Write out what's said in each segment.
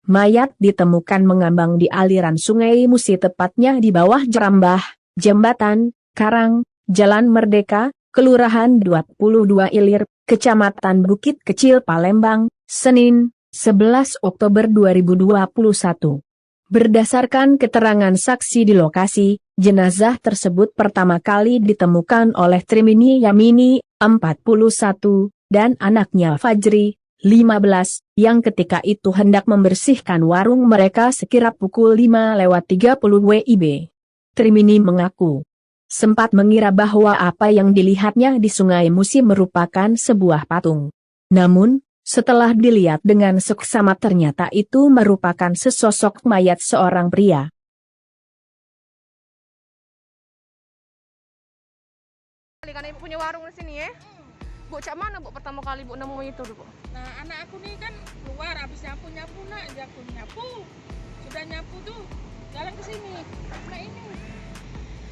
mayat ditemukan mengambang di aliran Sungai Musi, tepatnya di bawah jerambah, jembatan, Karang, Jalan Merdeka, Kelurahan 22 Ilir, Kecamatan Bukit Kecil Palembang, Senin, 11 Oktober 2021. Berdasarkan keterangan saksi di lokasi, jenazah tersebut pertama kali ditemukan oleh Trimini Yamini, 41, dan anaknya Fajri, 15, yang ketika itu hendak membersihkan warung mereka sekira pukul 5:30 WIB. Trimini mengaku sempat mengira bahwa apa yang dilihatnya di Sungai Musi merupakan sebuah patung. Namun, setelah dilihat dengan seksama ternyata itu merupakan sesosok mayat seorang pria. Karena ibu punya warung di sini ya. Bu, cak mana bu pertama kali bu nemu itu bu? Nah, anak aku nih kan keluar habis nyapu nak, aku nyapu. Sudah nyapu tuh, jalan ke sini. Nah ini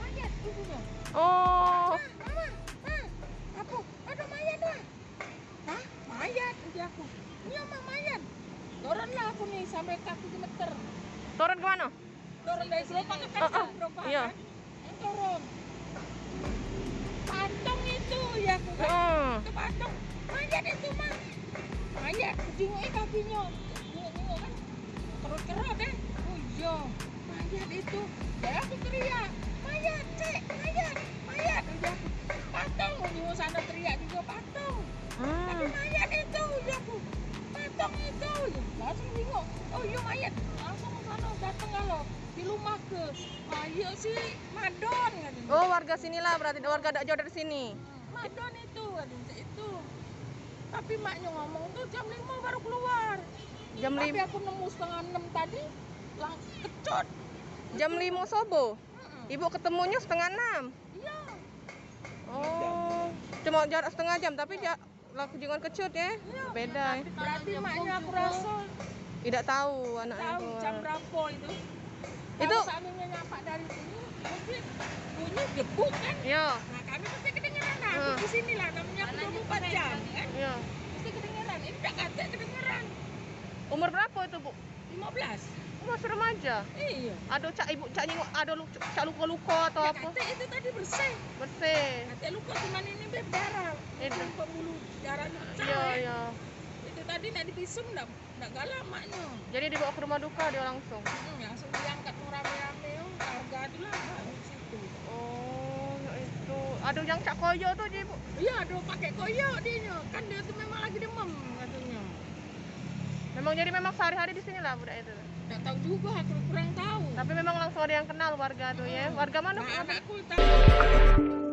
mayat ibunya. Oh. Mama, apa? Ada mayat lah. Hah? Mayat udah aku. Iya mah mayat. Turunlah aku nih sampai kaki gemeter. Turun ke mana? Turun dari gerobak ke kaki gerobak. Iya. Kan? Turun. Patung itu ya aku kan. Itu patung. Mayat itu mah. Mayat, jenguknya kakinya. Jenguk kan. Kerut-kerut deh. Oh iya. Mayat itu. Ya aku teriak. Mayat, cek. Mayat. Mayat. Udah aku. Patung. Jenguk sana teriak juga patung. Tapi mayat itu. Ya aku. Patung itu. Langsung jenguk. Oh iya mayat. Langsung ke sana datang kalau. Di rumah ke. Ayo sih. Madon. Oh warga sinilah berarti, warga tidak jauh dari sini. Madon itu. Itu. Tapi maknya ngomong tuh jam 5 baru keluar. Jam 5. Tapi aku nemu setengah 6 tadi langsung kecut. Jam 5 subuh. Ibu ketemunya setengah 6. Iya. Oh. Cuma jarak setengah jam tapi laku jangan kecut ya. Iya. Beda. Ya. Berarti maknya aku rasa Tidak tahu anaknya tahu keluar. jam berapa itu. Itu seandainya nyapa dari sini mungkin bunyi gebuk kan. Iya. Nah kami pasti kedengeran lah. Aku di sini lah namanya 24 jam kan. Iya. Pasti kedengeran. Ini enggak kata kedengeran. Umur berapa itu bu? 15. Masih remaja. Iya. Ada cak ibu cak nyingok, ada cak luka-luka atau Ya, apa? kata itu tadi bersih. Bersih. Kata luka cuman ini berdarah. Itu. Pembuluh darahnya pecah. Iya ya. iya. Itu tadi nak divisum enggak galak maknya. Jadi dibawa ke rumah duka dia langsung. Langsung diangkat rame-rame harga itulah di situ. Oh, ya itu. Ada yang cak koyo tuh ibu. Iya, ada pakai koyok dia. Kan dia tuh memang lagi demam katanya. Memang jadi memang sehari-hari di sini lah budak itu. Enggak tahu juga, aku kurang tahu. Tapi memang langsung ada yang kenal warga tuh ya. Warga mana? Nah, anakku tahu.